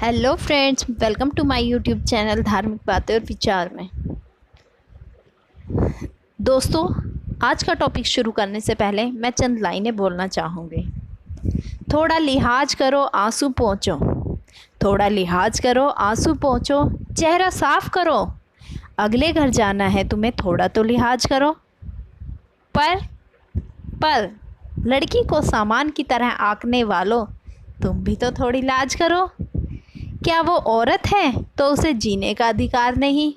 Hello friends, welcome to my YouTube channel धार्मिक बातें और विचार में। दोस्तों, आज का टॉपिक शुरू करने से पहले मैं चंद लाइनें बोलना चाहूँगी। थोड़ा लिहाज करो, आंसू पोंछो। थोड़ा लिहाज करो, आंसू पोंछो। चेहरा साफ करो। अगले घर जाना है तुम्हें, थोड़ा तो लिहाज करो। पर लड़की को सामान की तरह आंकने वालों, तुम भी तो थोड़ी लाज करो। क्या वो औरत है तो उसे जीने का अधिकार नहीं?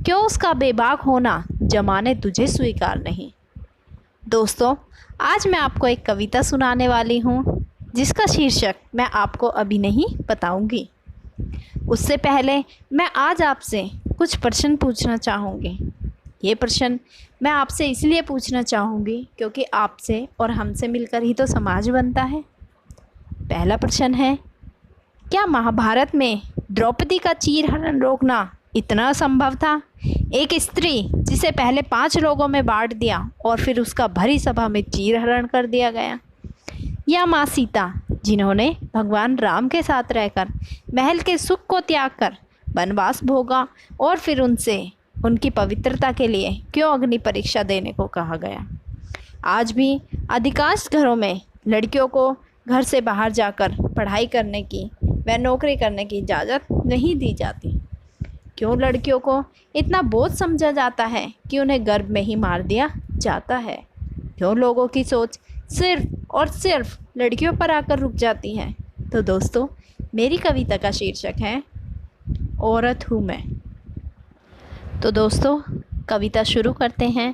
क्यों उसका बेबाक होना जमाने तुझे स्वीकार नहीं? दोस्तों, आज मैं आपको एक कविता सुनाने वाली हूँ जिसका शीर्षक मैं आपको अभी नहीं बताऊंगी। उससे पहले मैं आज आपसे कुछ प्रश्न पूछना चाहूँगी। ये प्रश्न मैं आपसे इसलिए पूछना चाहूँगी क्योंकि आपसे और हमसे मिलकर ही तो समाज बनता है। पहला प्रश्न है, क्या महाभारत में द्रौपदी का चीरहरण रोकना इतना असंभव था? एक स्त्री जिसे पहले 5 लोगों में बांट दिया और फिर उसका भरी सभा में चीरहरण कर दिया गया। या माँ सीता, जिन्होंने भगवान राम के साथ रहकर महल के सुख को त्याग कर वनवास भोगा और फिर उनसे उनकी पवित्रता के लिए क्यों अग्नि परीक्षा देने को कहा गया? आज भी अधिकांश घरों में लड़कियों को घर से बाहर जाकर पढ़ाई करने की व नौकरी करने की इजाज़त नहीं दी जाती। क्यों लड़कियों को इतना बोझ समझा जाता है कि उन्हें गर्भ में ही मार दिया जाता है? क्यों लोगों की सोच सिर्फ और सिर्फ लड़कियों पर आकर रुक जाती है? तो दोस्तों, मेरी कविता का शीर्षक है औरत हूँ मैं। तो दोस्तों, कविता शुरू करते हैं।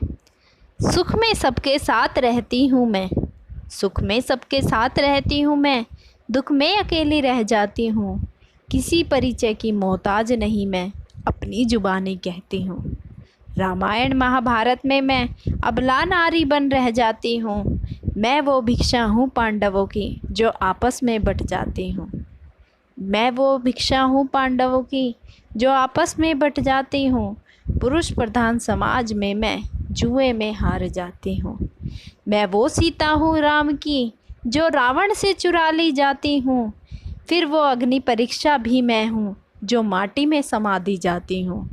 सुख में सबके साथ रहती हूँ मैं, सुख में सबके साथ रहती हूँ मैं, दुख में अकेली रह जाती हूँ। किसी परिचय की मोहताज नहीं मैं, अपनी जुबानी कहती हूँ। रामायण महाभारत में मैं अबला नारी बन रह जाती हूँ। मैं वो भिक्षा हूँ पांडवों की जो आपस में बट जाती हूँ। मैं वो भिक्षा हूँ पांडवों की जो आपस में बट जाती हूँ। पुरुष प्रधान समाज में मैं जुए में हार जाती हूँ। मैं वो सीता हूँ राम की जो रावण से चुरा ली जाती हूँ। फिर वो अग्नि परीक्षा भी मैं हूँ जो माटी में समा दी जाती हूँ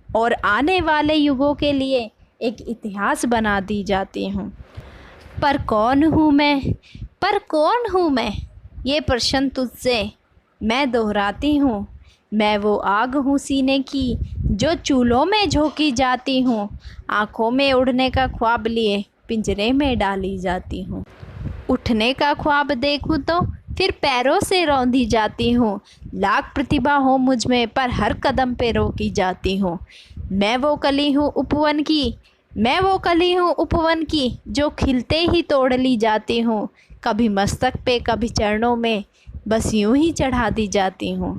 और आने वाले युगों के लिए एक इतिहास बना दी जाती हूँ। पर कौन हूँ मैं? पर कौन हूँ मैं? ये प्रश्न तुझसे मैं दोहराती हूँ। मैं वो आग हूँ सीने की जो चूल्हों में झोंकी जाती हूँ। आँखों में उड़ने का ख्वाब लिए पिंजरे में डाली जाती हूँ। उठने का ख्वाब देखूं तो फिर पैरों से रौंदी जाती हूँ। लाख प्रतिभा हो मुझ में पर हर कदम पे रोकी जाती हूँ। मैं वो कली हूँ उपवन की, मैं वो कली हूँ उपवन की जो खिलते ही तोड़ ली जाती हूँ। कभी मस्तक पे कभी चरणों में बस यूं ही चढ़ा दी जाती हूँ।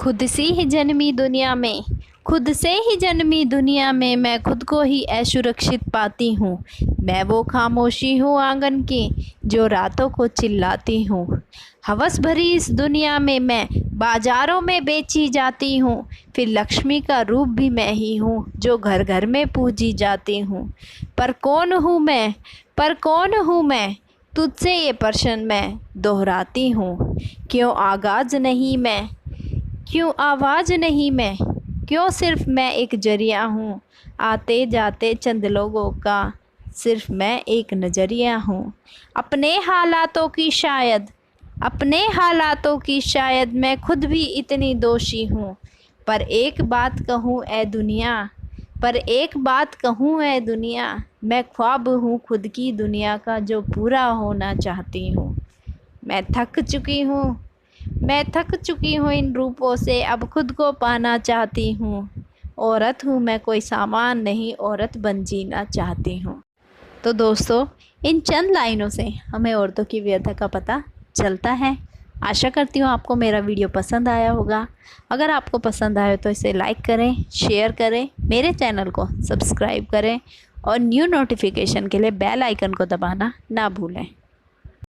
खुद से ही जन्मी दुनिया में, खुद से ही जन्मी दुनिया में मैं खुद को ही असुरक्षित पाती हूँ। मैं वो खामोशी हूँ आंगन की जो रातों को चिल्लाती हूँ। हवस भरी इस दुनिया में मैं बाजारों में बेची जाती हूँ। फिर लक्ष्मी का रूप भी मैं ही हूँ जो घर घर में पूजी जाती हूँ। पर कौन हूँ मैं? पर कौन हूँ मैं? तुझसे ये प्रश्न मैं दोहराती हूँ। क्यों आगाज़ नहीं मैं? क्यों आवाज़ नहीं मैं? क्यों सिर्फ मैं एक जरिया हूँ आते जाते चंद लोगों का? सिर्फ मैं एक नज़रिया हूँ अपने हालातों की शायद, अपने हालातों की शायद मैं खुद भी इतनी दोषी हूँ। पर एक बात कहूँ ए दुनिया, पर एक बात कहूँ ए दुनिया, मैं ख्वाब हूँ खुद की दुनिया का जो पूरा होना चाहती हूँ। मैं थक चुकी हूँ, मैं थक चुकी हूँ इन रूपों से, अब खुद को पाना चाहती हूँ। औरत हूँ मैं, कोई सामान नहीं, औरत बन जीना चाहती हूँ। तो दोस्तों, इन चंद लाइनों से हमें औरतों की व्यथा का पता चलता है। आशा करती हूँ आपको मेरा वीडियो पसंद आया होगा। अगर आपको पसंद आए तो इसे लाइक करें, शेयर करें, मेरे चैनल को सब्सक्राइब करें और न्यू नोटिफिकेशन के लिए बेल आइकन को दबाना ना भूलें।